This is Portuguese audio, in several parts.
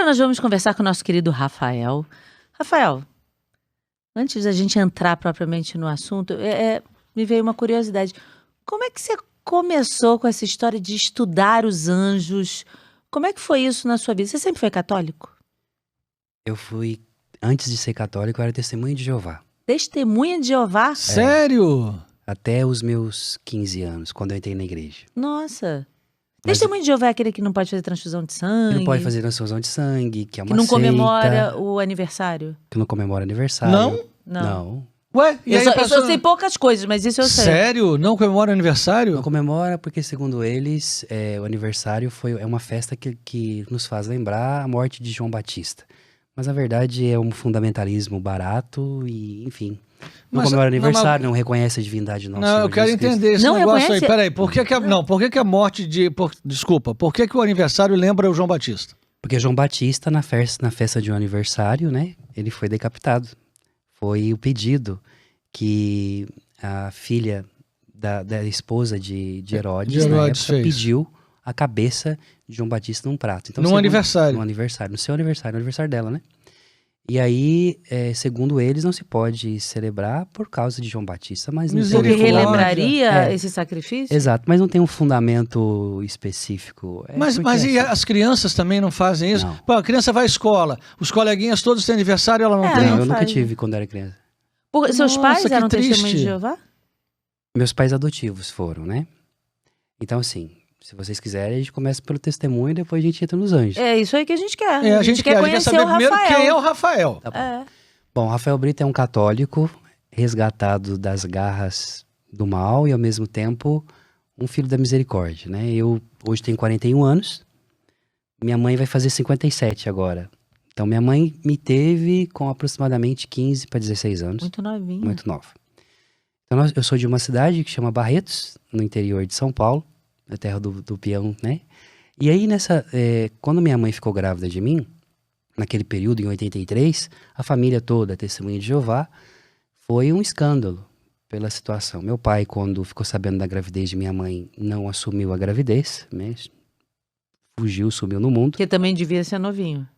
nós vamos conversar com o nosso querido Rafael. Rafael, antes da gente entrar propriamente no assunto, me veio uma curiosidade. Como é que você começou com essa história de estudar os anjos? Como é que foi isso na sua vida? Você sempre foi católico? Eu fui, antes de ser católico, eu era testemunha de Jeová. Testemunha de Jeová? Sério? Até os meus 15 anos, quando eu entrei na igreja. Nossa. Mas Testemunho de Jeová é aquele que não pode fazer transfusão de sangue? que não pode fazer transfusão de sangue, que é uma Que não seita, comemora o aniversário? que não comemora aniversário. Não? Não. Ué, e Eu, aí só, a eu pessoa... só sei poucas coisas, mas isso eu sei. Sério? Não comemora aniversário? Não comemora porque, segundo eles, o aniversário é uma festa que nos faz lembrar a morte de João Batista. Mas, na verdade, é um fundamentalismo barato e, enfim... Não comemora aniversário, não reconhece a divindade do nosso Não, Senhor eu quero Jesus Cristo. entender esse Não negócio reconhece? aí. Peraí, por que a morte de... Desculpa, por que o aniversário lembra o João Batista? Porque João Batista, na festa de um aniversário, né, ele foi decapitado. Foi o pedido que a filha da esposa de Herodes, na época, fez. pediu a cabeça de João Batista num prato. Então, Num aniversário. No aniversário, no seu aniversário, no aniversário dela, né? E aí, segundo eles, não se pode celebrar por causa de João Batista, mas não tem Porque Misericórdia. relembraria esse sacrifício? Exato, mas não tem um fundamento específico. Mas e as crianças também não fazem isso? Não. Pô, a criança vai à escola, os coleguinhas todos têm aniversário, ela não É, tem? Não, não eu nunca faz. tive quando era criança. Seus Nossa, pais que eram triste. testemunhos de Jeová? Meus pais adotivos foram, né? Então, assim, se vocês quiserem, a gente começa pelo testemunho e depois a gente entra nos anjos. É isso aí que a gente quer. A gente quer conhecer saber o primeiro Rafael. quem é o Rafael. Tá bom. É. Bom, Rafael Brito é um católico resgatado das garras do mal e, ao mesmo tempo, um filho da misericórdia, né? Eu hoje tenho 41 anos, minha mãe vai fazer 57 agora. Então, minha mãe me teve com aproximadamente 15 para 16 anos. Muito novinho. Muito nova. Então, eu sou de uma cidade que chama Barretos, no interior de São Paulo, na terra do peão, né? E aí, quando minha mãe ficou grávida de mim, naquele período, em 83, a família toda, a Testemunha de Jeová, foi um escândalo pela situação. Meu pai, quando ficou sabendo da gravidez de minha mãe, não assumiu a gravidez, né? Fugiu, sumiu no mundo. Que também devia ser novinho.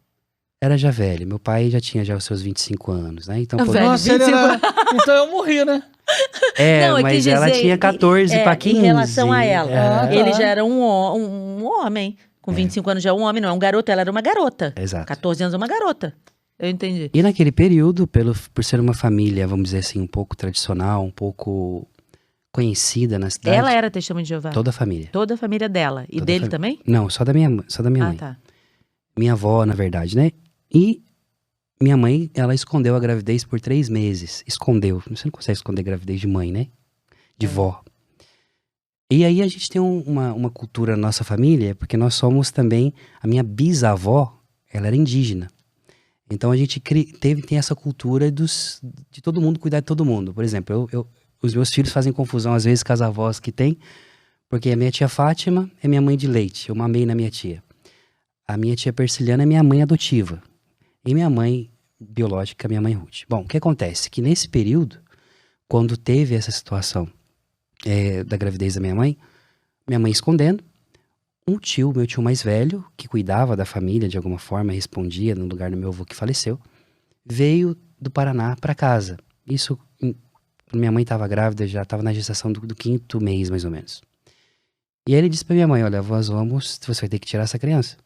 Era já velho. Meu pai já tinha os seus 25 anos, né? Então, Velho, Nossa, ele era... Então eu morri, né? Não, eu mas quis ela dizer, tinha 14 para 15. Em relação a ela. Ah, Ele tá. já era um homem. Com 25 anos já é um homem, não é um garoto. Ela era uma garota. Exato. 14 anos é uma garota. Eu entendi. E naquele período, por ser uma família, vamos dizer assim, um pouco tradicional, um pouco conhecida na cidade. Ela era testemunha de Jeová? Toda a família. Toda a família dela. E Toda a dele família. também? Não, só da minha mãe. Tá. Minha avó, na verdade, né? E minha mãe, ela escondeu a gravidez por 3 meses. Escondeu. Você não consegue esconder gravidez de mãe, né? De vó. E aí a gente tem uma cultura na nossa família, porque nós somos também... A minha bisavó, ela era indígena. Então a gente tem essa cultura de todo mundo cuidar de todo mundo. Por exemplo, os meus filhos fazem confusão às vezes com as avós que tem, porque a minha tia Fátima é minha mãe de leite. Eu mamei na minha tia. A minha tia Persiliana é minha mãe adotiva. E minha mãe biológica, minha mãe Ruth. Bom, o que acontece? Que nesse período, quando teve essa situação da gravidez da minha mãe escondendo, meu tio mais velho, que cuidava da família de alguma forma, respondia no lugar do meu avô que faleceu, veio do Paraná para casa. Isso, minha mãe estava grávida, já estava na gestação do 5º mês, mais ou menos. E aí ele disse para minha mãe, olha, você vai ter que tirar essa criança.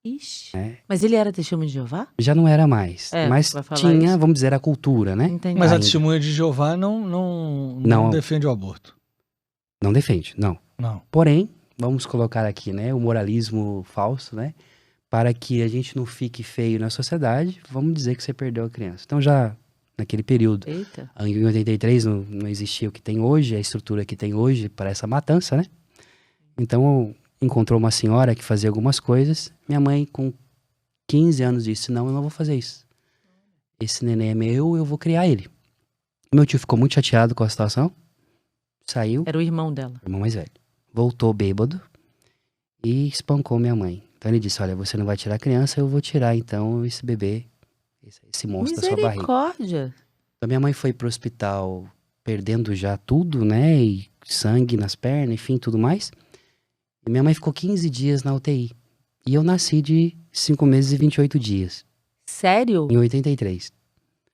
Ixi. É. Mas ele era testemunho de Jeová? Já não era mais, mas vai falar tinha, isso. vamos dizer, a cultura, né? Entendi. Mas a Ainda. testemunha de Jeová não defende o aborto. Não defende, não. Não. Porém, vamos colocar aqui, né, o moralismo falso, né, para que a gente não fique feio na sociedade, vamos dizer que você perdeu a criança. Então já naquele período, Eita. em 83 não existia o que tem hoje, a estrutura que tem hoje para essa matança, né? Então encontrou uma senhora que fazia algumas coisas, minha mãe com 15 anos disse, não, eu não vou fazer isso. Esse neném é meu, eu vou criar ele. Meu tio ficou muito chateado com a situação, saiu, Era o irmão dela. irmão mais velho. Voltou bêbado e espancou minha mãe. Então ele disse, olha, você não vai tirar a criança, eu vou tirar então esse bebê, esse monstro da sua barriga. Misericórdia. Então minha mãe foi pro hospital perdendo já tudo, né, e sangue nas pernas, enfim, tudo mais. E minha mãe ficou 15 dias na UTI. E eu nasci de 5 meses e 28 dias, Sério? em 83.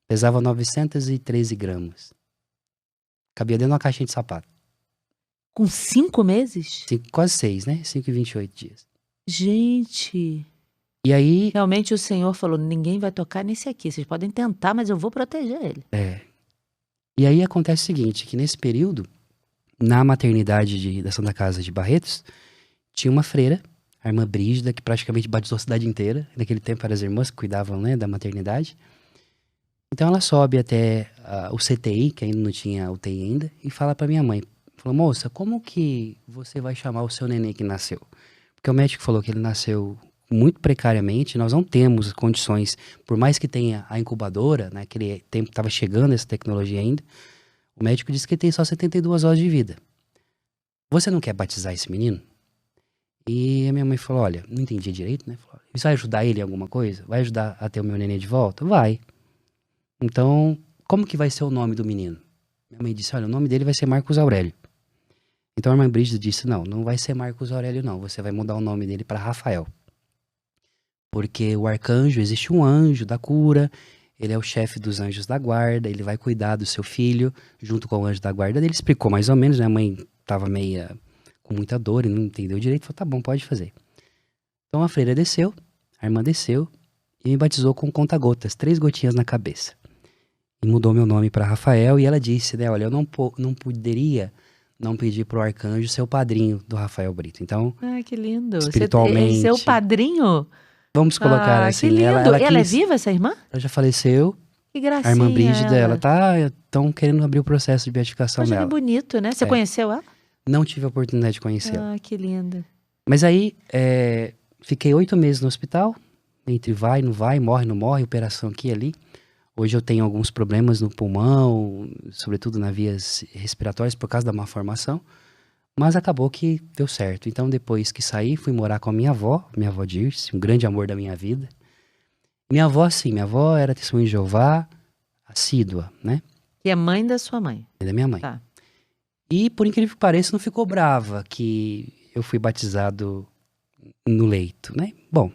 Pesava 913 gramas. Cabia dentro de uma caixinha de sapato. Com 5 meses? Quase 6, né? 5 e 28 dias. Gente, E aí, realmente o Senhor falou, ninguém vai tocar nesse aqui. Vocês podem tentar, mas eu vou proteger ele. e aí acontece o seguinte, que nesse período, na maternidade da Santa Casa de Barretos, tinha uma freira, a irmã Brígida, que praticamente batizou a cidade inteira. Naquele tempo eram as irmãs que cuidavam, né, da maternidade. Então ela sobe até o CTI, que ainda não tinha UTI ainda, e fala pra minha mãe. Falou, moça, como que você vai chamar o seu neném que nasceu? Porque o médico falou que ele nasceu muito precariamente, nós não temos condições, por mais que tenha a incubadora, naquele tempo estava chegando essa tecnologia ainda, o médico disse que ele tem só 72 horas de vida. Você não quer batizar esse menino? E a minha mãe falou, olha, não entendi direito, né? Falou, isso vai ajudar ele em alguma coisa? Vai ajudar a ter o meu neném de volta? Vai. Então, como que vai ser o nome do menino? Minha mãe disse, olha, o nome dele vai ser Marcos Aurélio. Então a irmã Brígida disse, não vai ser Marcos Aurélio não, você vai mudar o nome dele para Rafael. Porque o arcanjo, existe um anjo da cura, ele é o chefe dos anjos da guarda, ele vai cuidar do seu filho, junto com o anjo da guarda. Ele explicou mais ou menos, né? A mãe tava meia com muita dor e não entendeu direito, falou, tá bom, pode fazer. Então a freira desceu, a irmã desceu e me batizou com conta-gotas, 3 gotinhas na cabeça. E mudou meu nome para Rafael e ela disse, né, olha, eu não poderia não pedir pro arcanjo ser o padrinho do Rafael Brito. Então, Ah, que lindo. espiritualmente, Seu padrinho? vamos colocar assim, que lindo. ela Ela é quis, viva, essa irmã? ela já faleceu, Que a gracinha irmã Brígida, ela ela. estão querendo abrir o processo de beatificação Poxa, que dela. bonito, né? Você É. conheceu ela? Não tive a oportunidade de conhecê-la. Ah, que linda. Mas aí, fiquei 8 meses no hospital, entre vai, não vai, morre, não morre, operação aqui e ali. Hoje eu tenho alguns problemas no pulmão, sobretudo nas vias respiratórias, por causa da má formação. Mas acabou que deu certo. Então, depois que saí, fui morar com a minha avó Dirce, um grande amor da minha vida. Minha avó era testemunha de Jeová, assídua, né? Que é mãe da sua mãe. É da minha mãe. Tá. E, por incrível que pareça, não ficou brava que eu fui batizado no leito, né? Bom,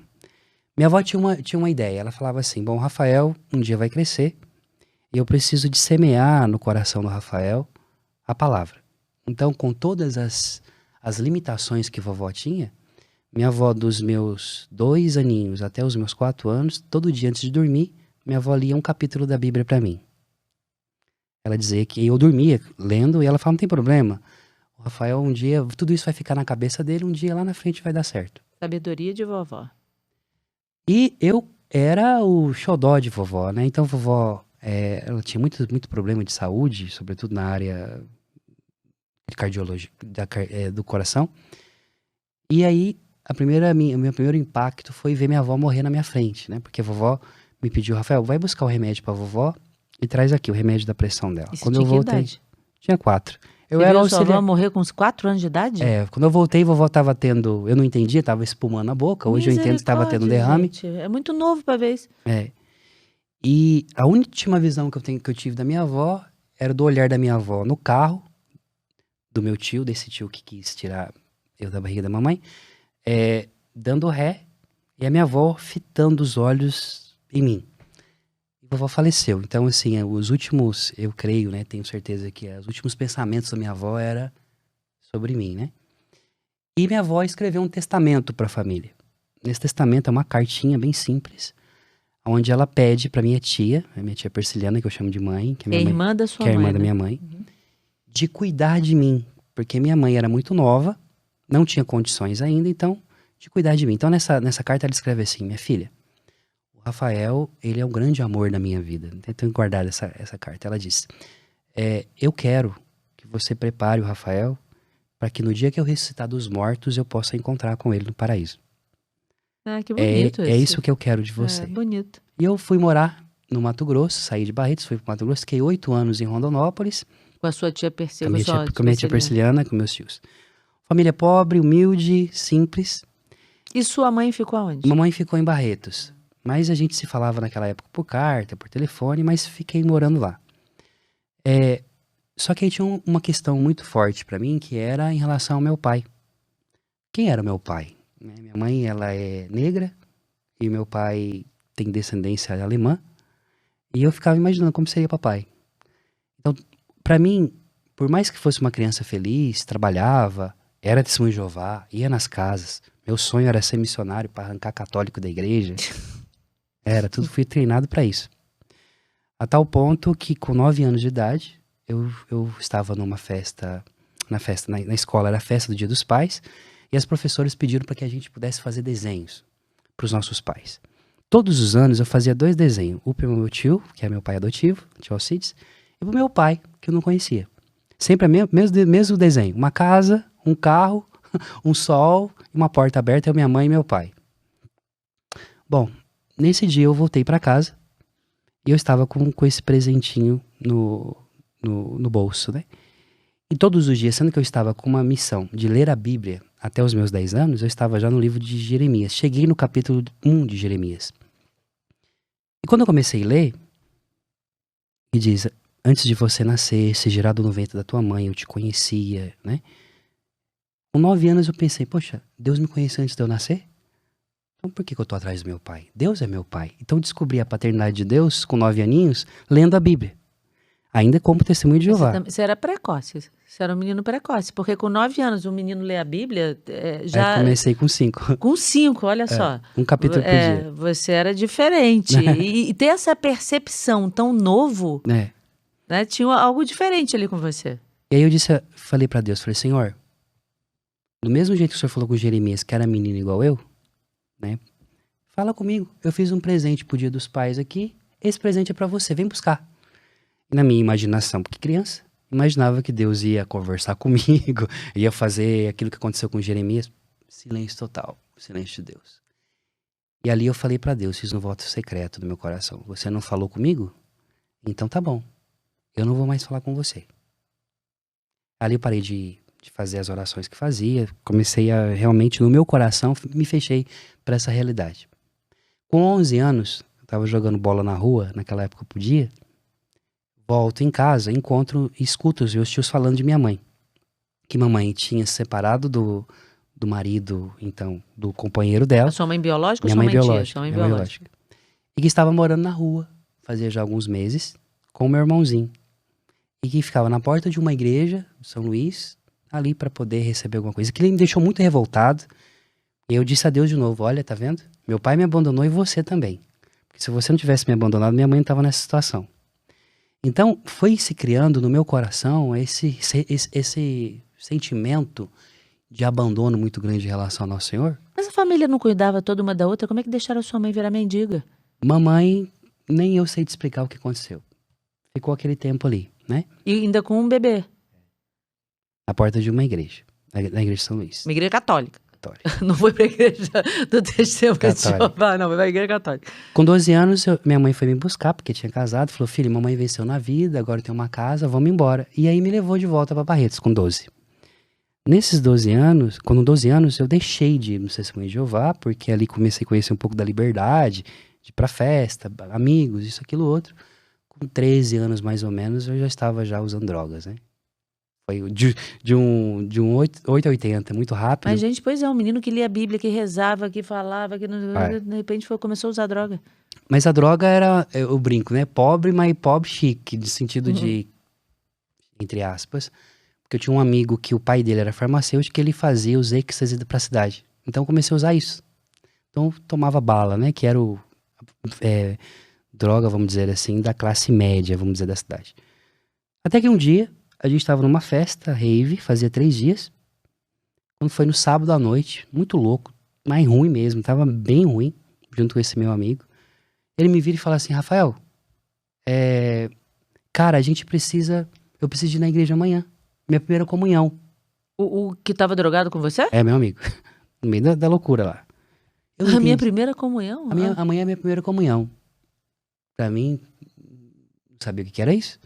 minha avó tinha uma ideia. Ela falava assim, bom, o Rafael um dia vai crescer e eu preciso de semear no coração do Rafael a palavra. Então, com todas as limitações que vovó tinha, minha avó, dos meus 2 aninhos até os meus 4 anos, todo dia antes de dormir, minha avó lia um capítulo da Bíblia para mim. Ela dizia que eu dormia lendo e ela falava, não tem problema. O Rafael um dia, tudo isso vai ficar na cabeça dele, um dia lá na frente vai dar certo. Sabedoria de vovó. E eu era o xodó de vovó, né? Então vovó, ela tinha muito problema de saúde, sobretudo na área de cardiologia, do coração. E aí, o meu primeiro impacto foi ver minha avó morrer na minha frente, né? Porque a vovó me pediu, Rafael, vai buscar o remédio pra vovó e traz aqui o remédio da pressão dela. E você Quando tinha eu que voltei, idade? tinha 4. Eu Você era viu sua avó auxiliar. morrer com uns 4 anos de idade? Quando eu voltei, vovó tava tendo, eu não entendia, tava espumando a boca. Hoje eu entendo que tava tendo derrame. Gente, é muito novo pra ver isso. E a última visão que eu tive da minha avó era do olhar da minha avó no carro, do meu tio, desse tio que quis tirar eu da barriga da mamãe, dando ré, e a minha avó fitando os olhos em mim. E a vovó faleceu. Então, assim, os últimos, eu creio, né, tenho certeza que os últimos pensamentos da minha avó era sobre mim, né? E minha avó escreveu um testamento para a família. Nesse testamento é uma cartinha bem simples, onde ela pede para minha tia, a minha tia Persiliana, que eu chamo de mãe, que é minha mãe, irmã da sua que é a mãe, irmã da né? minha mãe, de cuidar de mim, porque minha mãe era muito nova, não tinha condições ainda, então, de cuidar de mim. Então, nessa carta ela escreve assim, minha filha, o Rafael, ele é um grande amor na minha vida. Eu tenho guardado essa carta. Ela diz, eu quero que você prepare o Rafael para que no dia que eu ressuscitar dos mortos, eu possa encontrar com ele no paraíso. Ah, que bonito É isso que eu quero de você. É, bonito. E eu fui morar no Mato Grosso, saí de Barretos, fui pro Mato Grosso, fiquei 8 anos em Rondonópolis, Com a sua tia Persília. com a minha tia Persiliana, com meus tios. Família pobre, humilde, simples. E sua mãe ficou aonde? Mamãe ficou em Barretos, mas a gente se falava naquela época por carta, por telefone, mas fiquei morando lá. Só que aí tinha uma questão muito forte pra mim, que era em relação ao meu pai. Quem era o meu pai? né? Minha mãe, ela é negra e meu pai tem descendência alemã. E eu ficava imaginando como seria papai. Então, pra mim, por mais que fosse uma criança feliz, trabalhava, era testemunho de Jeová, ia nas casas. Meu sonho era ser missionário para arrancar católico da igreja. Era, tudo fui treinado pra isso. A tal ponto que com 9 anos de idade, eu estava numa festa, na escola, era a festa do Dia dos Pais, e as professoras pediram para que a gente pudesse fazer desenhos para os nossos pais. Todos os anos eu fazia 2 desenhos, um para o meu tio, que é meu pai adotivo, tio Alcides, e para o meu pai, que eu não conhecia. Sempre o mesmo desenho, uma casa, um carro, um sol, uma porta aberta, é minha mãe e meu pai. Bom, nesse dia eu voltei para casa, e eu estava com esse presentinho no bolso, né? E todos os dias, sendo que eu estava com uma missão de ler a Bíblia até os meus 10 anos, eu estava já no livro de Jeremias. Cheguei no capítulo 1 de Jeremias. E quando eu comecei a ler, e diz, antes de você nascer, ser gerado no ventre da tua mãe, eu te conhecia, né? Com 9 anos eu pensei, poxa, Deus me conheceu antes de eu nascer? Então por que eu tô atrás do meu pai? Deus é meu pai. Então eu descobri a paternidade de Deus com 9 aninhos, lendo a Bíblia. Ainda como testemunho de Jeová. Você era precoce. Você era um menino precoce. Porque com 9 anos, um menino lê a Bíblia, já... Aí comecei com 5. Com 5, olha só. Um capítulo por dia. Você era diferente. E ter essa percepção tão novo, É. né? Tinha algo diferente ali com você. E aí eu falei pra Deus, falei, Senhor, do mesmo jeito que o Senhor falou com Jeremias, que era menino igual eu, né? Fala comigo. Eu fiz um presente pro Dia dos Pais aqui. Esse presente é pra você, vem buscar. E na minha imaginação, porque criança, imaginava que Deus ia conversar comigo, ia fazer aquilo que aconteceu com Jeremias. Silêncio total, silêncio de Deus. E ali eu falei pra Deus, fiz um voto secreto do meu coração. Você não falou comigo? Então tá bom. Eu não vou mais falar com você. Ali eu parei de fazer as orações que fazia, comecei a realmente, no meu coração, me fechei pra essa realidade. Com 11 anos, eu tava jogando bola na rua, naquela época eu podia, volto em casa, escuto os meus tios falando de minha mãe. Que mamãe tinha se separado do marido, então, do companheiro dela. A sua mãe biológica ou Minha sua mãe mãe tia? biológica. Sua mãe Minha mãe biológica. E que estava morando na rua, fazia já alguns meses, com o meu irmãozinho. E que ficava na porta de uma igreja, São Luís, ali para poder receber alguma coisa. Aquilo me deixou muito revoltado. E eu disse a Deus de novo, olha, tá vendo? Meu pai me abandonou e você também. Porque se você não tivesse me abandonado, minha mãe não estava nessa situação. Então, foi se criando no meu coração esse sentimento de abandono muito grande em relação ao Nosso Senhor. Mas a família não cuidava toda uma da outra? Como é que deixaram a sua mãe virar mendiga? Mamãe, nem eu sei te explicar o que aconteceu. Ficou aquele tempo ali, né? E ainda com um bebê? Na porta de uma igreja, na igreja de São Luís. Uma igreja católica. Católica. Não foi pra igreja do Testemunho de Católica. Jeová, não, foi pra igreja católica. Com 12 anos, minha mãe foi me buscar, porque tinha casado. Falou, filho, mamãe venceu na vida, agora tem uma casa, vamos embora. E aí me levou de volta pra Barretos, com 12. Nesses 12 anos, com 12 anos, eu deixei de ir no Testemunho de Jeová, porque ali comecei a conhecer um pouco da liberdade, de ir pra festa, amigos, isso, aquilo, outro. Com 13 anos, mais ou menos, eu já estava já usando drogas, né? Foi de um 8 a 80, muito rápido. Mas, gente, pois é, um menino que lia a Bíblia, que rezava, que falava, que de repente começou a usar droga. Mas a droga era, eu brinco, né? Pobre, mas pobre chique, no sentido de, entre aspas, porque eu tinha um amigo que o pai dele era farmacêutico, que ele fazia os êxtases pra cidade. Então eu comecei a usar isso. Então eu tomava bala, né? Que era droga, vamos dizer assim, da classe média, vamos dizer, da cidade. Até que um dia, a gente estava numa festa, rave, fazia 3 dias. Quando foi no sábado à noite, muito louco, mas ruim mesmo, tava bem ruim, junto com esse meu amigo. Ele me vira e fala assim, Rafael, cara, eu preciso ir na igreja amanhã, minha primeira comunhão. O que tava drogado com você? É, meu amigo, no meio da loucura lá. Eu A minha entendi. primeira comunhão? Amanhã é minha primeira comunhão. Pra mim, não sabia o que era isso.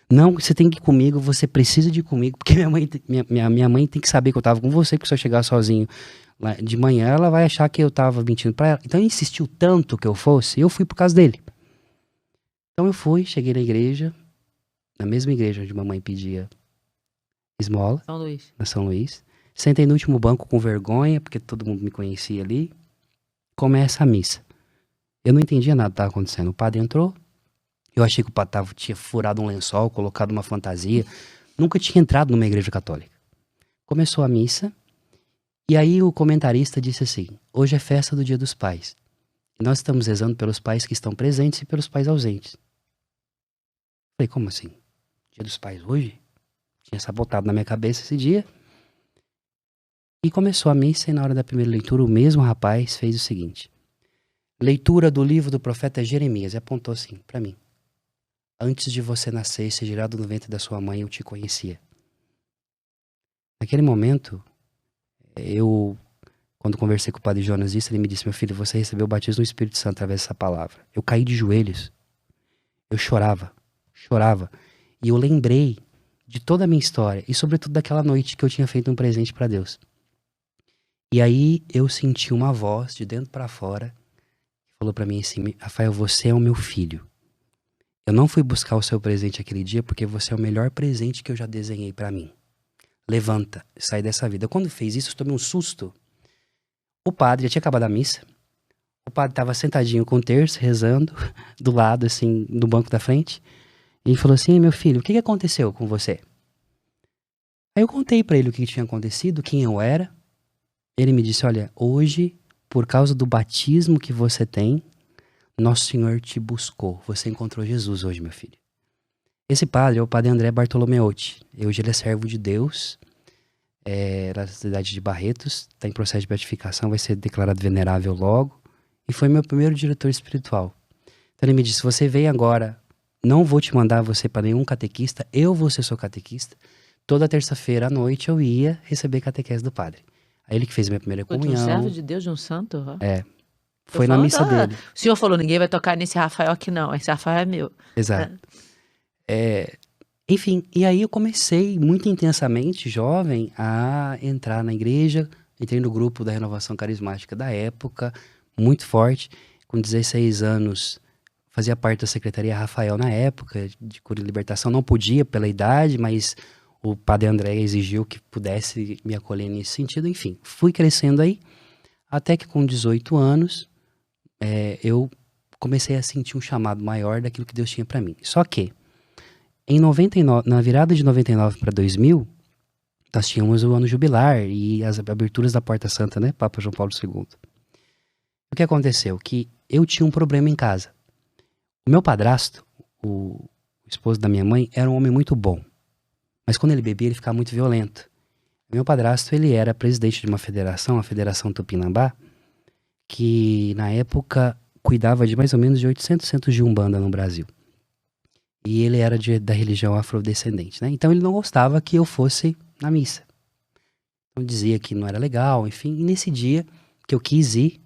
Não, você tem que ir comigo, você precisa de ir comigo, porque minha mãe tem que saber que eu tava com você, porque se eu chegar sozinho lá de manhã, ela vai achar que eu tava mentindo pra ela. Então ele insistiu tanto que eu fosse, eu fui por causa dele. Então eu fui, cheguei na igreja, na mesma igreja onde mamãe pedia esmola, São Luís. na São Luís. Sentei no último banco com vergonha, porque todo mundo me conhecia ali. Começa a missa. Eu não entendia nada que estava acontecendo. O padre entrou, eu achei que o padre tinha furado um lençol, colocado uma fantasia. Nunca tinha entrado numa igreja católica. Começou a missa, e aí o comentarista disse assim: hoje é festa do Dia dos Pais. E nós estamos rezando pelos pais que estão presentes e pelos pais ausentes. Falei, como assim? Dia dos Pais hoje? Tinha sabotado na minha cabeça esse dia. E começou a missa, e na hora da primeira leitura, o mesmo rapaz fez o seguinte: leitura do livro do profeta Jeremias, e apontou assim pra mim: antes de você nascer e ser gerado no ventre da sua mãe, eu te conhecia. Naquele momento, quando conversei com o padre Jonas disso, ele me disse: meu filho, você recebeu o batismo do Espírito Santo através dessa palavra. Eu caí de joelhos. Eu chorava. E eu lembrei de toda a minha história, e sobretudo daquela noite que eu tinha feito um presente pra Deus. E aí eu senti uma voz de dentro pra fora, que falou pra mim assim: Rafael, você é o meu filho. Eu não fui buscar o seu presente aquele dia porque você é o melhor presente que eu já desenhei pra mim. Levanta, sai dessa vida. Quando fez isso, eu tomei um susto. O padre já tinha acabado a missa. O padre estava sentadinho com o terço, rezando, do lado, assim, no banco da frente. E ele falou assim: meu filho, o que aconteceu com você? Aí eu contei pra ele o que tinha acontecido, quem eu era. Ele me disse: olha, hoje, por causa do batismo que você tem, Nosso Senhor te buscou. Você encontrou Jesus hoje, meu filho. Esse padre é o padre André Bartolomeotti. Hoje ele é servo de Deus, na cidade de Barretos, está em processo de beatificação, vai ser declarado venerável logo. E foi meu primeiro diretor espiritual. Então ele me disse: você vem agora, não vou te mandar você para nenhum catequista, eu vou ser seu catequista. Toda terça-feira à noite eu ia receber catequese do padre. Aí ele que fez minha primeira Foi de um comunhão. servo de Deus, de um santo? Ó. Foi na missa dele. O senhor falou: ninguém vai tocar nesse Rafael aqui não, esse Rafael é meu. Exato. Enfim, e aí eu comecei muito intensamente, jovem, a entrar na igreja. Entrei no grupo da Renovação Carismática da época, muito forte. Com 16 anos, fazia parte da Secretaria Rafael na época, de cura e libertação. Não podia pela idade, mas o padre André exigiu que pudesse me acolher nesse sentido. Enfim, fui crescendo aí, até que com 18 anos, eu comecei a sentir um chamado maior daquilo que Deus tinha para mim. Só que, em 99, na virada de 99 para 2000, nós tínhamos o ano jubilar e as aberturas da Porta Santa, né? Papa João Paulo II. O que aconteceu? Que eu tinha um problema em casa. O meu padrasto, o esposo da minha mãe, era um homem muito bom. Mas quando ele bebia, ele ficava muito violento. O meu padrasto, ele era presidente de uma federação, a Federação Tupinambá, que na época cuidava de mais ou menos de 800 centros de Umbanda no Brasil. E ele era da religião afrodescendente, né? Então ele não gostava que eu fosse na missa. Então dizia que não era legal, enfim. E nesse dia que eu quis ir,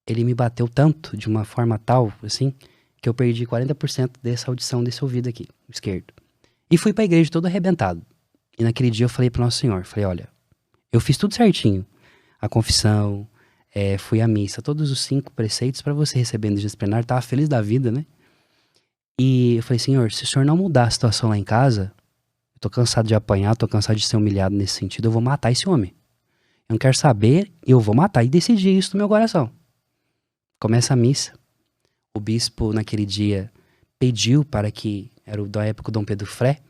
ele me bateu tanto, de uma forma tal, assim, que eu perdi 40% dessa audição desse ouvido aqui, esquerdo. E fui pra igreja todo arrebentado. E naquele dia eu falei pro Nosso Senhor, falei: olha, eu fiz tudo certinho. A confissão, fui à missa, todos os 5 preceitos para você receber no plenário, tava feliz da vida, né? E eu falei: Senhor, se o Senhor não mudar a situação lá em casa, eu tô cansado de apanhar, tô cansado de ser humilhado nesse sentido, eu vou matar esse homem. Eu não quero saber, eu vou matar. E decidi isso no meu coração. Começa a missa. O bispo, naquele dia, pediu para que, era da época do Dom Pedro Fré,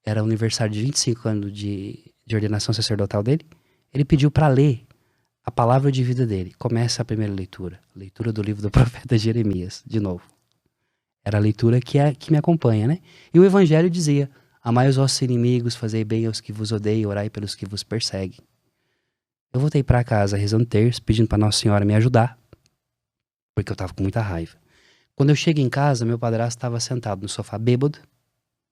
era o aniversário de 25 anos de ordenação sacerdotal dele, ele pediu para ler a palavra de vida dele. Começa a primeira leitura. Leitura do livro do profeta Jeremias, de novo. Era a leitura que me acompanha, né? E o evangelho dizia: amai os vossos inimigos, fazei bem aos que vos odeiam, orai pelos que vos perseguem. Eu voltei para casa rezando terço, pedindo para Nossa Senhora me ajudar, porque eu tava com muita raiva. Quando eu cheguei em casa, meu padrasto estava sentado no sofá bêbado,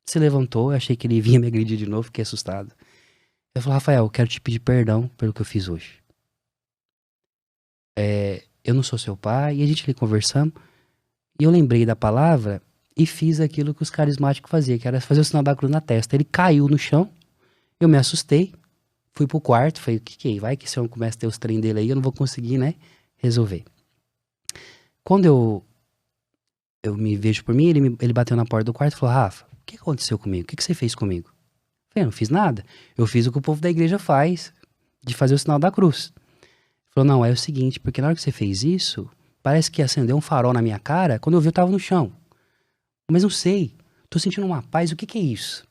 se levantou, eu achei que ele vinha me agredir de novo, fiquei assustado. Eu falei: Rafael, eu quero te pedir perdão pelo que eu fiz hoje. Eu não sou seu pai, e a gente ali conversamos, e eu lembrei da palavra e fiz aquilo que os carismáticos faziam, que era fazer o sinal da cruz na testa. Ele caiu no chão, eu me assustei, fui pro quarto, falei: que vai que esse homem começa a ter os trem dele aí, eu não vou conseguir, né, resolver. Quando eu me vejo por mim, ele bateu na porta do quarto e falou: Rafa, o que aconteceu comigo? O que você fez comigo? Eu falei: eu não fiz nada. Eu fiz o que o povo da igreja faz. de fazer o sinal da cruz. Ele falou, não, é o seguinte, porque na hora que você fez isso, parece que acendeu um farol na minha cara, quando eu vi eu tava no chão. Mas não sei, tô sentindo uma paz, o que que é isso?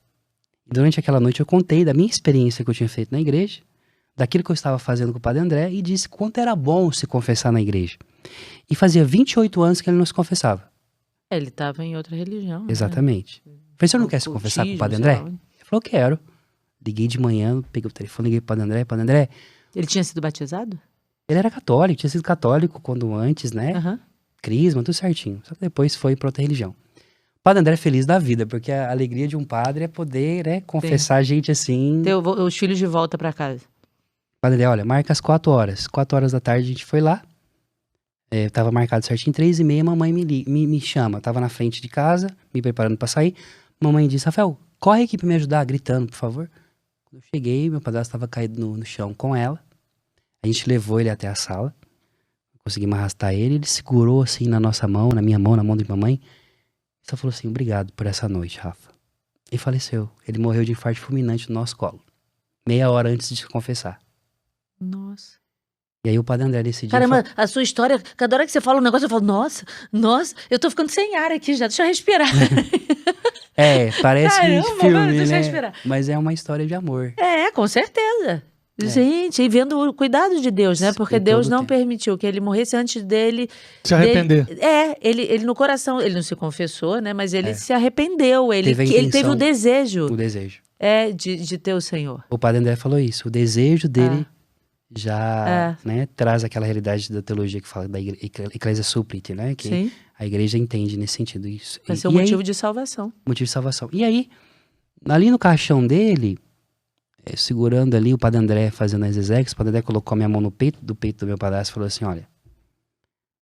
E durante aquela noite eu contei da minha experiência que eu tinha feito na igreja, daquilo que eu estava fazendo com o Padre André, e disse quanto era bom se confessar na igreja. E fazia 28 anos que ele não se confessava. Ele estava em outra religião. Né? Exatamente. Falei, você não quer se confessar com o Padre André? Sei lá. Ele falou, quero. Liguei de manhã, peguei o telefone, liguei pro Padre André. Padre André, Ele tinha sido batizado? ele era católico, tinha sido católico quando antes, né? Aham. Crisma, tudo certinho. Só que depois foi pra outra religião. O Padre André é feliz da vida, porque a alegria de um padre é poder, né, confessar a gente assim. Ter os filhos de volta pra casa. Padre André, olha, marca às 4 horas. 4 horas da tarde a gente foi lá. Tava marcado certinho, 3h30, mamãe me chama. Tava na frente de casa, me preparando pra sair. Mamãe disse, Rafael, corre aqui pra me ajudar, gritando, por favor. Quando eu cheguei, meu padrasto estava caído no chão com ela. A gente levou ele até a sala. Conseguimos arrastar ele. Ele segurou assim na nossa mão, na minha mão, na mão de mamãe. E só falou assim, obrigado por essa noite, Rafa. E faleceu. Ele morreu de infarto fulminante no nosso colo. Meia hora antes de se confessar. Nossa. E aí o Padre André decidiu... Caramba, a sua história, cada hora que você fala um negócio, eu falo, nossa, eu tô ficando sem ar aqui já, deixa eu respirar. Parece Caramba, filme, mano, deixa eu né? respirar. Mas é uma história de amor. Com certeza. Gente, e vendo o cuidado de Deus, né? Porque Em Deus todo não tempo. permitiu que ele morresse antes dele. Se arrepender. Ele no coração, ele não se confessou, né? Mas ele É. se arrependeu. Ele Teve a teve intenção. o desejo O desejo. de ter o Senhor. O Padre André falou isso. O desejo dele já né, traz aquela realidade da teologia que fala da Ecclesia Supplit, né? Que Sim. a igreja entende nesse sentido. Isso. Vai ser um E aí, motivo de salvação. motivo de salvação. E aí, ali no caixão dele, segurando ali o Padre André fazendo as exequias, o Padre André colocou a minha mão no peito do meu padrasto e falou assim, olha,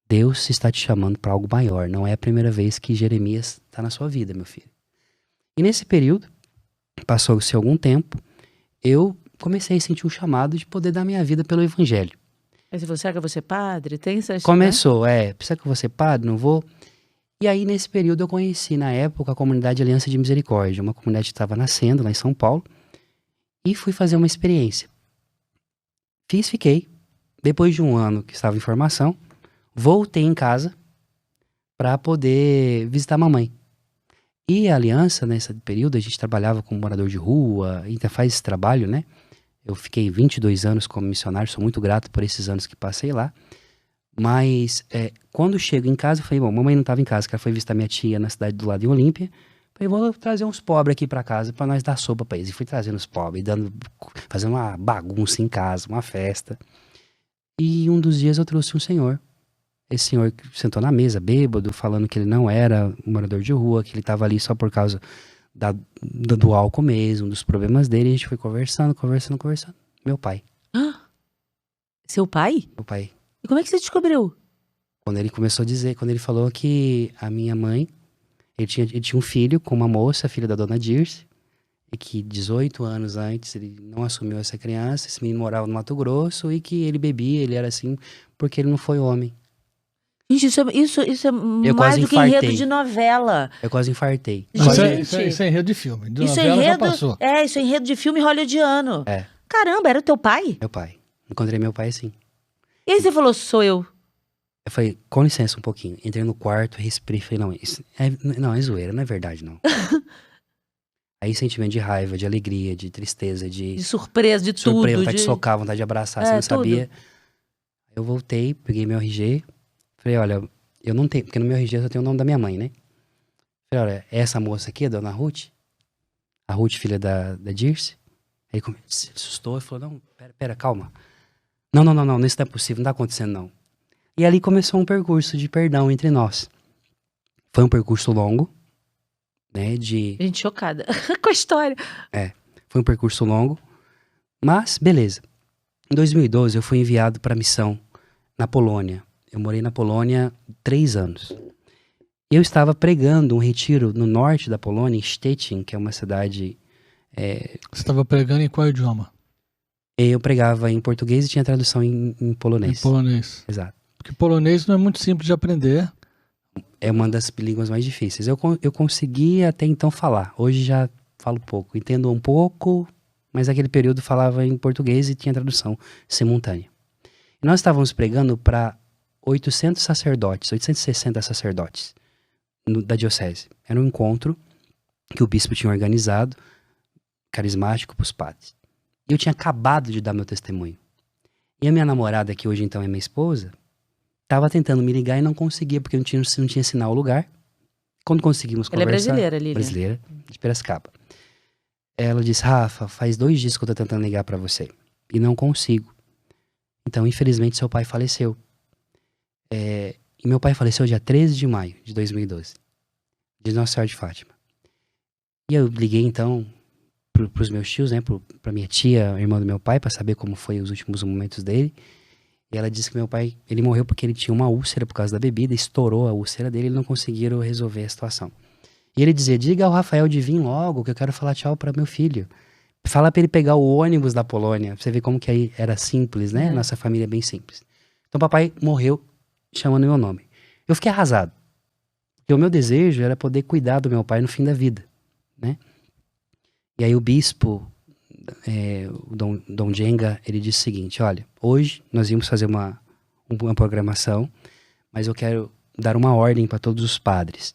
Deus está te chamando para algo maior. Não é a primeira vez que Jeremias está na sua vida, meu filho. E nesse período, passou-se algum tempo, eu comecei a sentir um chamado de poder dar minha vida pelo evangelho. Aí você falou, será que eu vou ser padre? Tem essa Começou, precisa que eu vou ser padre? Não vou? E aí, nesse período, eu conheci, na época, a comunidade Aliança de Misericórdia, uma comunidade que estava nascendo lá em São Paulo, e fui fazer uma experiência. Fiquei. Depois de um ano que estava em formação, voltei em casa para poder visitar a mamãe. E a Aliança, nesse período, a gente trabalhava com morador de rua, ainda faz esse trabalho, né? Eu fiquei 22 anos como missionário, sou muito grato por esses anos que passei lá. Mas quando chego em casa, eu falei, bom, mamãe não estava em casa, que ela foi visitar minha tia na cidade do lado, em Olímpia. Falei, vou trazer uns pobres aqui para casa para nós dar sopa para eles. E fui trazendo os pobres, fazendo uma bagunça em casa, uma festa. E um dos dias eu trouxe um senhor. Esse senhor sentou na mesa, bêbado, falando que ele não era um morador de rua, que ele estava ali só por causa do álcool mesmo, dos problemas dele. E a gente foi conversando. Meu pai. Seu pai? Meu pai. E como é que você descobriu? Quando ele começou a dizer, quando ele falou que a minha mãe, ele tinha um filho com uma moça, filha da dona Dirce, e que 18 anos antes ele não assumiu essa criança, esse menino morava no Mato Grosso e que ele bebia, ele era assim, porque ele não foi homem. Gente, isso é mais quase do que enredo infartei. de novela. Eu quase infartei. Gente, Isso é enredo de filme. De Isso é novela já enredo, passou. isso é enredo de filme hollywoodiano. É. Caramba, era o teu pai? Meu pai. Encontrei meu pai assim. E aí você falou, sou eu. Eu falei, com licença um pouquinho. Entrei no quarto, respirei, falei, não, isso é zoeira, não é verdade, não. Aí sentimento de raiva, de alegria, de tristeza, de De surpresa, de surpresa, tudo. vontade de socar, vontade de abraçar, você não sabia. Eu voltei, peguei meu RG, falei, olha, eu não tenho, porque no meu RG eu só tenho o nome da minha mãe, né? Falei, olha, essa moça aqui, a dona Ruth, a Ruth, filha da Dirce, aí ele se assustou e falou, não, pera, calma. Não, isso não é possível, não tá acontecendo, não. E ali começou um percurso de perdão entre nós. Foi um percurso longo, né, Gente, chocada com a história. Foi um percurso longo, mas beleza. Em 2012 eu fui enviado para missão na Polônia. Eu morei na Polônia 3 anos. Eu estava pregando um retiro no norte da Polônia, em Szczecin, que é uma cidade... Você estava pregando em qual idioma? Eu pregava em português e tinha tradução em polonês. Em polonês. Exato. Porque polonês não é muito simples de aprender. É uma das línguas mais difíceis. Eu consegui até então falar. Hoje já falo pouco. Entendo um pouco, mas naquele período falava em português e tinha tradução simultânea. E nós estávamos pregando para 800 sacerdotes, 860 sacerdotes da diocese. Era um encontro que o bispo tinha organizado, carismático, para os padres. E eu tinha acabado de dar meu testemunho. E a minha namorada, que hoje então é minha esposa, estava tentando me ligar e não conseguia, porque não tinha sinal o lugar. Quando conseguimos Ela é conversar... brasileira, Lívia. Brasileira, de Piracicaba. Ela disse, Rafa, faz 2 dias que eu tô tentando ligar pra você. E não consigo. Então, infelizmente, seu pai faleceu. E meu pai faleceu dia 13 de maio de 2012. De Nossa Senhora de Fátima. E eu liguei, então, pros meus tios, né? Pra minha tia, irmã do meu pai, pra saber como foi os últimos momentos dele. E ela disse que meu pai, ele morreu porque ele tinha uma úlcera por causa da bebida, estourou a úlcera dele e não conseguiram resolver a situação. E ele dizia, diga ao Rafael de vir logo, que eu quero falar tchau para meu filho. Fala pra ele pegar o ônibus da Polônia. Pra você ver como que aí era simples, né? Nossa família é bem simples. Então papai morreu chamando meu nome. Eu fiquei arrasado. Porque o meu desejo era poder cuidar do meu pai no fim da vida, né? E aí o bispo, o Dom Jenga, ele disse o seguinte, olha, hoje nós íamos fazer uma programação, mas eu quero dar uma ordem para todos os padres.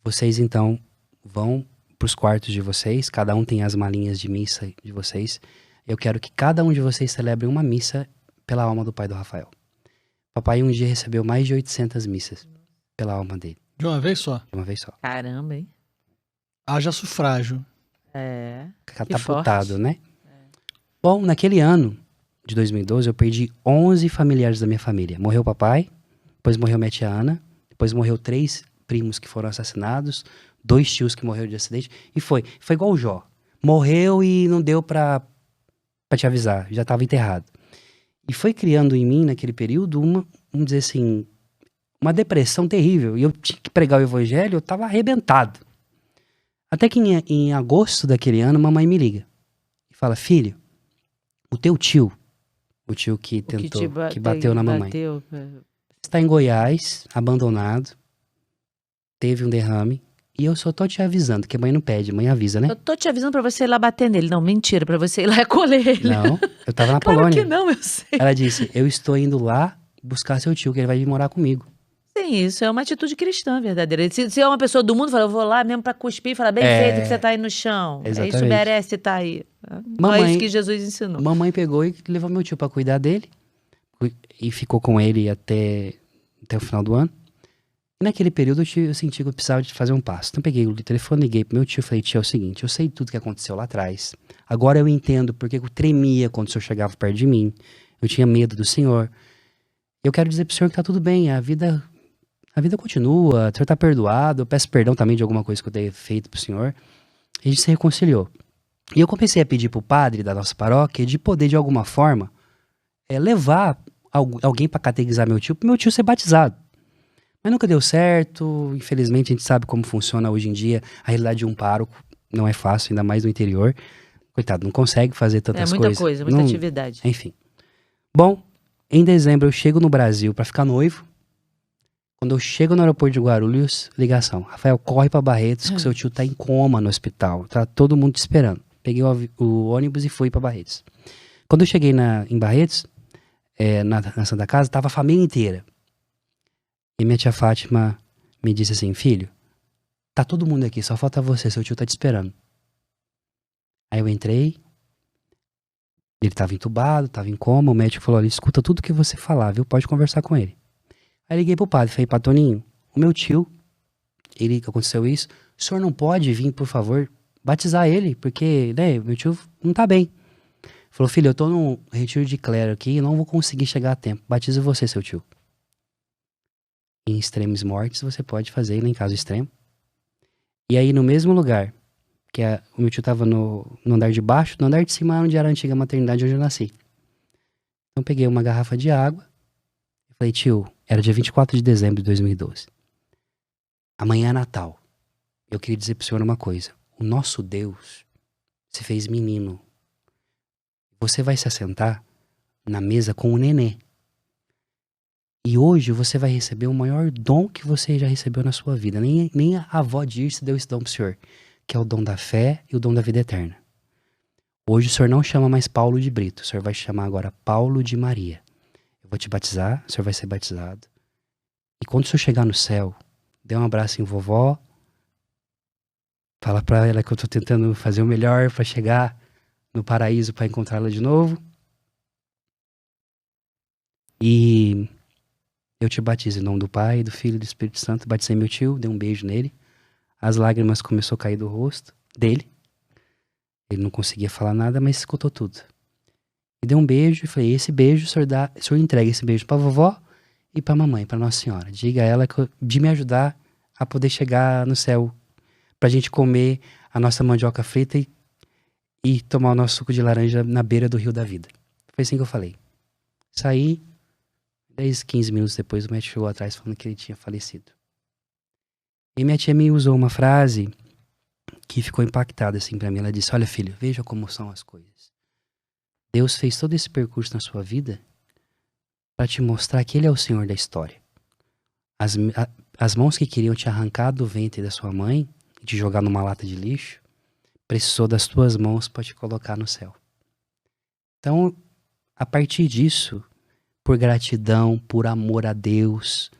Vocês, então, vão para os quartos de vocês, cada um tem as malinhas de missa de vocês. Eu quero que cada um de vocês celebre uma missa pela alma do pai do Rafael. Papai um dia recebeu mais de 800 missas pela alma dele. De uma vez só. De uma vez só. Caramba, hein? Haja sufrágio. Catapultado, né? Bom, naquele ano de 2012, eu perdi 11 familiares da minha família. Morreu o papai, depois morreu minha tia Ana, depois morreu 3 primos que foram assassinados, 2 tios que morreram de acidente, e foi igual o Jó. Morreu e não deu pra te avisar, já estava enterrado. E foi criando em mim, naquele período, vamos dizer assim, uma depressão terrível. E eu tinha que pregar o evangelho, eu estava arrebentado. Até que em agosto daquele ano, mamãe me liga. E fala, filho, o teu tio, o tio que tentou, que bateu na mamãe, está em Goiás, abandonado, teve um derrame, e eu só tô te avisando, que a mãe não pede, a mãe avisa, né? Eu tô te avisando pra você ir lá bater nele. Não, mentira, pra você ir lá acolher ele. Não, eu tava na Claro Polônia. que não, eu sei. Ela disse, eu estou indo lá buscar seu tio, que ele vai vir morar comigo. Sim, isso é uma atitude cristã verdadeira. Se é uma pessoa do mundo, fala, eu vou lá mesmo pra cuspir e falar, bem feito que você tá aí no chão. Exatamente. Isso merece estar aí. Não é isso que Jesus ensinou. Mamãe pegou e levou meu tio pra cuidar dele, e ficou com ele até o final do ano. E naquele período eu senti que eu precisava de fazer um passo. Então peguei o telefone, liguei pro meu tio e falei, tio, é o seguinte, eu sei tudo que aconteceu lá atrás. Agora eu entendo porque eu tremia quando o senhor chegava perto de mim. Eu tinha medo do senhor. Eu quero dizer pro senhor que tá tudo bem, a vida continua, o senhor tá perdoado, eu peço perdão também de alguma coisa que eu tenha feito pro senhor. E a gente se reconciliou. E eu comecei a pedir pro padre da nossa paróquia de poder, de alguma forma, levar alguém pra catequizar meu tio, pro meu tio ser batizado. Mas nunca deu certo, infelizmente a gente sabe como funciona hoje em dia, a realidade de um pároco não é fácil, ainda mais no interior. Coitado, não consegue fazer tantas muita coisas. coisa, muita atividade. Enfim. Bom, em dezembro eu chego no Brasil pra ficar noivo. Quando eu chego no aeroporto de Guarulhos, ligação. Rafael, corre pra Barretos, que seu tio tá em coma no hospital. Tá todo mundo te esperando. Peguei o ônibus e fui pra Barretos. Quando eu cheguei em Barretos, na Santa Casa, tava a família inteira. E minha tia Fátima me disse assim, filho, tá todo mundo aqui, só falta você, seu tio tá te esperando. Aí eu entrei, ele tava entubado, tava em coma, o médico falou, olha, escuta tudo que você falar, viu? Pode conversar com ele. Aí liguei pro padre, falei, Toninho, o meu tio, aconteceu isso, o senhor não pode vir, por favor, batizar ele, porque, né, meu tio não tá bem. Falou, filho, eu tô num retiro de clero aqui e não vou conseguir chegar a tempo, batiza você, seu tio. Em extremos mortes, você pode fazer, em caso extremo. E aí, no mesmo lugar, que o meu tio tava no andar de baixo, no andar de cima, onde era a antiga maternidade onde eu nasci. Então, peguei uma garrafa de água, e falei, tio, era dia 24 de dezembro de 2012. Amanhã é Natal. Eu queria dizer pro senhor uma coisa. O nosso Deus se fez menino. Você vai se assentar na mesa com o nenê. E hoje você vai receber o maior dom que você já recebeu na sua vida. Nem a avó Dirce deu esse dom pro senhor, que é o dom da fé e o dom da vida eterna. Hoje o senhor não chama mais Paulo de Brito, o senhor vai chamar agora Paulo de Maria. Eu vou te batizar, o senhor vai ser batizado. E quando o senhor chegar no céu, dê um abraço em vovó, fala pra ela que eu tô tentando fazer o melhor pra chegar no paraíso pra encontrá-la de novo. E eu te batizo em nome do Pai, do Filho e do Espírito Santo. Batizei meu tio, dei um beijo nele. As lágrimas começaram a cair do rosto dele. Ele não conseguia falar nada, mas escutou tudo. E dei um beijo e falei, esse beijo, o senhor entrega esse beijo pra vovó e pra mamãe, pra Nossa Senhora. Diga a ela de me ajudar a poder chegar no céu, pra gente comer a nossa mandioca frita e tomar o nosso suco de laranja na beira do rio da vida. Foi assim que eu falei. Saí, 10, 15 minutos depois o médico chegou atrás falando que ele tinha falecido. E minha tia me usou uma frase que ficou impactada assim pra mim. Ela disse, olha filho, veja como são as coisas. Deus fez todo esse percurso na sua vida para te mostrar que Ele é o Senhor da história. As mãos que queriam te arrancar do ventre da sua mãe e te jogar numa lata de lixo, precisou das tuas mãos para te colocar no céu. Então, a partir disso, por gratidão, por amor a Deus,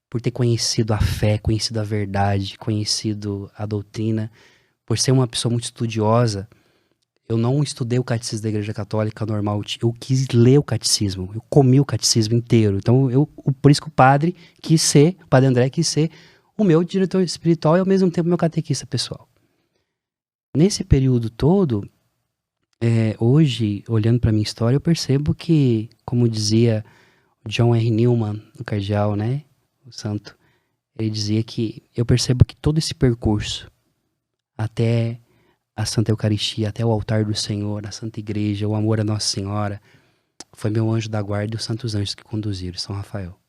por ter conhecido a fé, conhecido a verdade, conhecido a doutrina, por ser uma pessoa muito estudiosa, eu não estudei o catecismo da Igreja Católica normal, eu quis ler o catecismo, eu comi o catecismo inteiro. Então, por isso que o padre André quis ser o meu diretor espiritual e ao mesmo tempo meu catequista pessoal. Nesse período todo, hoje, olhando para minha história, eu percebo que, como dizia John R. Newman, o cardeal, né, o santo, ele dizia que eu percebo que todo esse percurso até a Santa Eucaristia, até o altar do Senhor, a Santa Igreja, o amor a Nossa Senhora, foi meu anjo da guarda e os santos anjos que conduziram, São Rafael.